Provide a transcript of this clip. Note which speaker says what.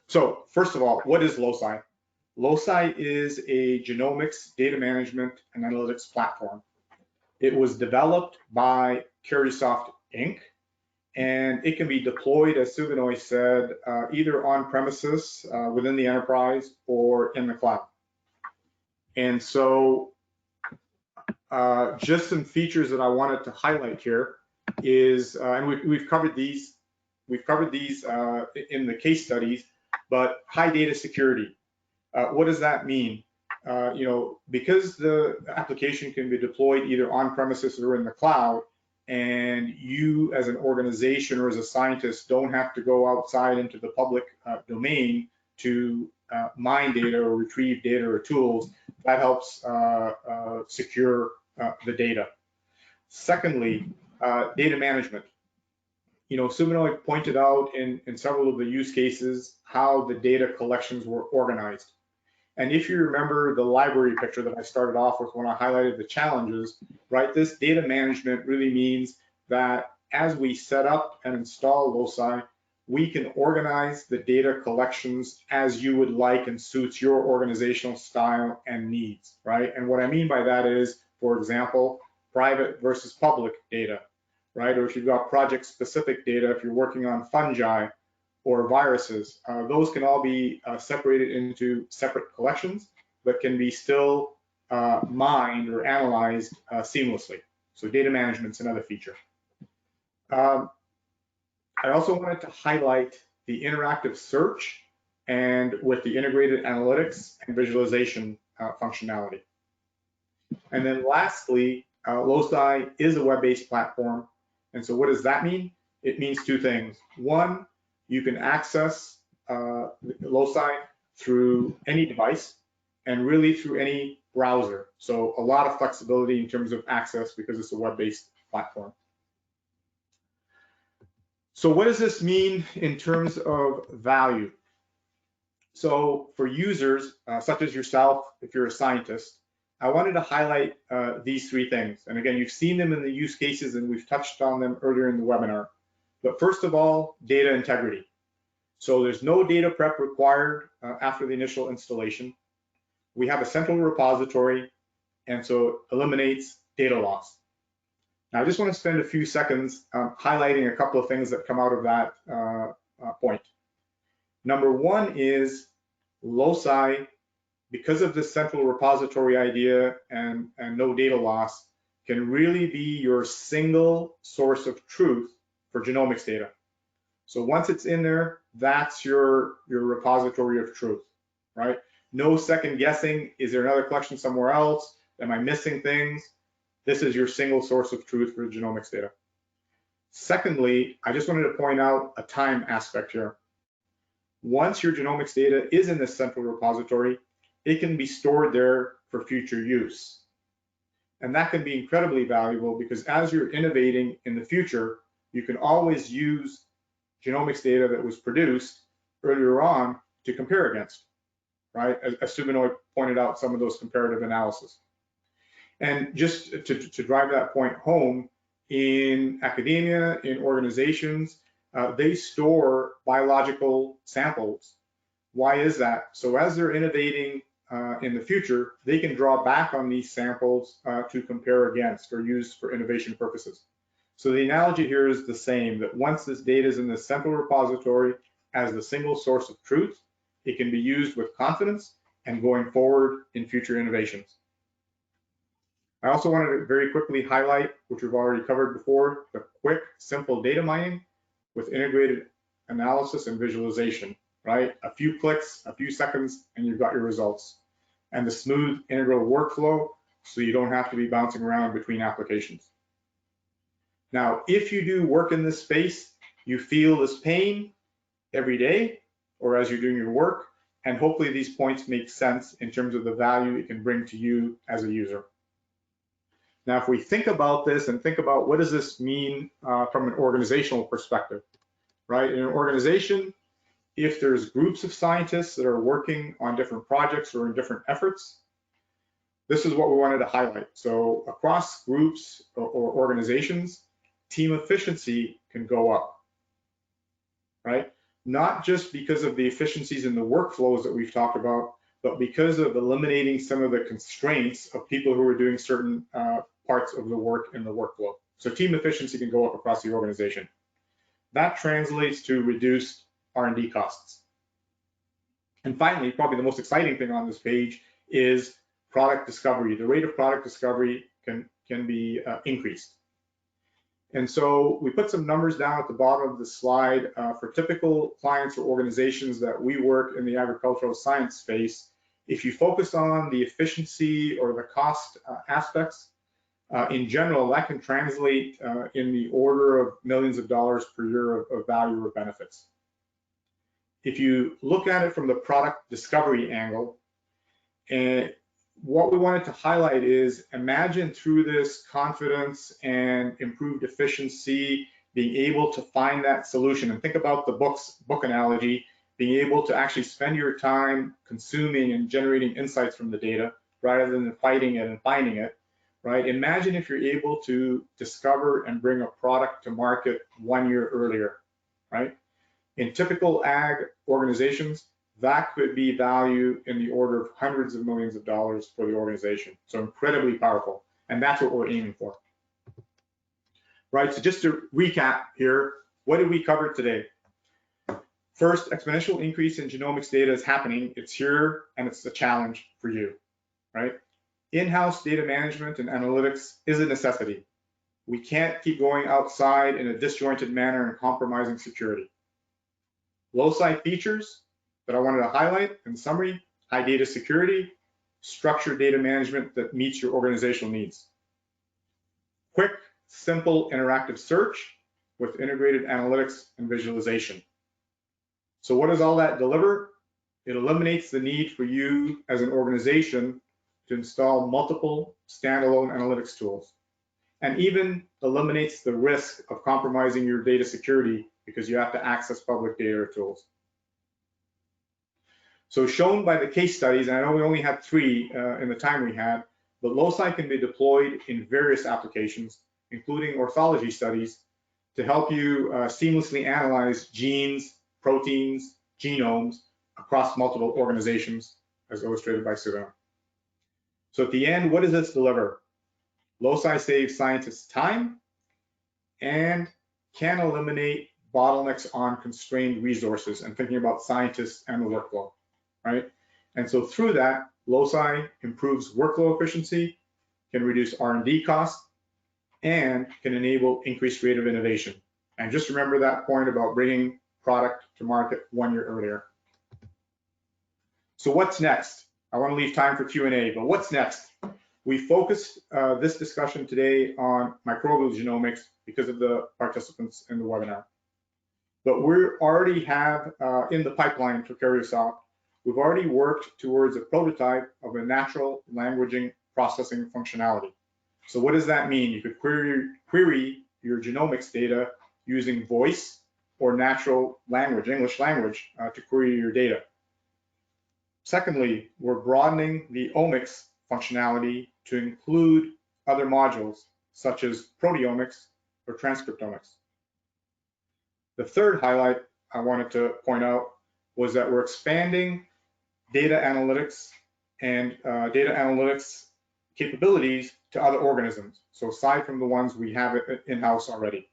Speaker 1: So first of all, what is Loci? Loci is a genomics data management and analytics platform. It was developed by Karyosoft Inc. and it can be deployed, as Subinoy said, either on premises within the enterprise or in the cloud. And so just some features that I wanted to highlight here is, and we've covered these in the case studies, but high data security. What does that mean? Because the application can be deployed either on premises or in the cloud, and you as an organization or as a scientist don't have to go outside into the public domain to mine data or retrieve data or tools, that helps secure the data. Secondly, data management. Subinoy pointed out in several of the use cases how the data collections were organized. And if you remember the library picture that I started off with when I highlighted the challenges, right, this data management really means that as we set up and install Loci, we can organize the data collections as you would like and suits your organizational style and needs, right? And what I mean by that is, for example, private versus public data, right? Or if you've got project-specific data, if you're working on fungi, or viruses, those can all be separated into separate collections, but can be still mined or analyzed seamlessly. So data management is another feature. I also wanted to highlight the interactive search and with the integrated analytics and visualization functionality. And then lastly, Loci is a web-based platform. And so what does that mean? It means two things. One, you can access Loci through any device and really through any browser. So a lot of flexibility in terms of access because it's a web-based platform. So what does this mean in terms of value? So for users such as yourself, if you're a scientist, I wanted to highlight these three things. And again, you've seen them in the use cases and we've touched on them earlier in the webinar. But first of all, data integrity. So there's no data prep required after the initial installation. We have a central repository, and so it eliminates data loss. Now, I just want to spend a few seconds highlighting a couple of things that come out of that point. Number one is Loci, because of this central repository idea and no data loss, can really be your single source of truth for genomics data. So once it's in there, that's your repository of truth, right? No second guessing. Is there another collection somewhere else? Am I missing things? This is your single source of truth for genomics data. Secondly, I just wanted to point out a time aspect here. Once your genomics data is in this central repository, it can be stored there for future use. And that can be incredibly valuable because as you're innovating in the future, you can always use genomics data that was produced earlier on to compare against, right? As Subinoy pointed out, some of those comparative analysis. And just to drive that point home, in academia, in organizations, they store biological samples. Why is that? So as they're innovating in the future, they can draw back on these samples to compare against or use for innovation purposes. So the analogy here is the same, that once this data is in the central repository as the single source of truth, it can be used with confidence and going forward in future innovations. I also wanted to very quickly highlight, which we've already covered before, the quick, simple data mining with integrated analysis and visualization, right? A few clicks, a few seconds, and you've got your results. And the smooth integral workflow, so you don't have to be bouncing around between applications. Now, if you do work in this space, you feel this pain every day or as you're doing your work, and hopefully these points make sense in terms of the value it can bring to you as a user. Now, if we think about this and think about what does this mean from an organizational perspective, right? In an organization, if there's groups of scientists that are working on different projects or in different efforts, this is what we wanted to highlight. So across groups or organizations, team efficiency can go up, right? not just because of the efficiencies in the workflows that we've talked about, but because of eliminating some of the constraints of people who are doing certain parts of the work in the workflow. So team efficiency can go up across the organization. That translates to reduced R&D costs. And finally, probably the most exciting thing on this page is product discovery. The rate of product discovery can be increased. And so we put some numbers down at the bottom of the slide for typical clients or organizations that we work in the agricultural science space. If you focus on the efficiency or the cost aspects, in general, that can translate in the order of millions of dollars per year of value or benefits. If you look at it from the product discovery angle, and what we wanted to highlight is, imagine through this confidence and improved efficiency, being able to find that solution. And think about the book analogy, being able to actually spend your time consuming and generating insights from the data rather than fighting it and finding it, right? Imagine if you're able to discover and bring a product to market 1 year earlier, right? In typical ag organizations, that could be value in the order of hundreds of millions of dollars for the organization. So incredibly powerful. And that's what we're aiming for. Right, so just to recap here, what did we cover today? First, exponential increase in genomics data is happening. It's here and it's a challenge for you, right? In-house data management and analytics is a necessity. We can't keep going outside in a disjointed manner and compromising security. Loci features that I wanted to highlight in summary: high data security, structured data management that meets your organizational needs. Quick, simple, interactive search with integrated analytics and visualization. So what does all that deliver? It eliminates the need for you as an organization to install multiple standalone analytics tools, and even eliminates the risk of compromising your data security because you have to access public data tools. So shown by the case studies, and I know we only had 3 in the time we had, but Loci can be deployed in various applications, including orthology studies, to help you seamlessly analyze genes, proteins, genomes across multiple organizations, as illustrated by Suzanne. So at the end, what does this deliver? Loci saves scientists time and can eliminate bottlenecks on constrained resources, and thinking about scientists and the workflow, right? And so through that, Loci improves workflow efficiency, can reduce R&D costs, and can enable increased rate of innovation. And just remember that point about bringing product to market 1 year earlier. So what's next? I want to leave time for Q&A, but what's next? We focused this discussion today on microbial genomics because of the participants in the webinar. But we already have in the pipeline for Karyosoft, we've already worked towards a prototype of a natural language processing functionality. So what does that mean? You could query your genomics data using voice or natural language, English language, to query your data. Secondly, we're broadening the omics functionality to include other modules, such as proteomics or transcriptomics. The third highlight I wanted to point out was that we're expanding data analytics and data analytics capabilities to other organisms. So aside from the ones we have in-house already.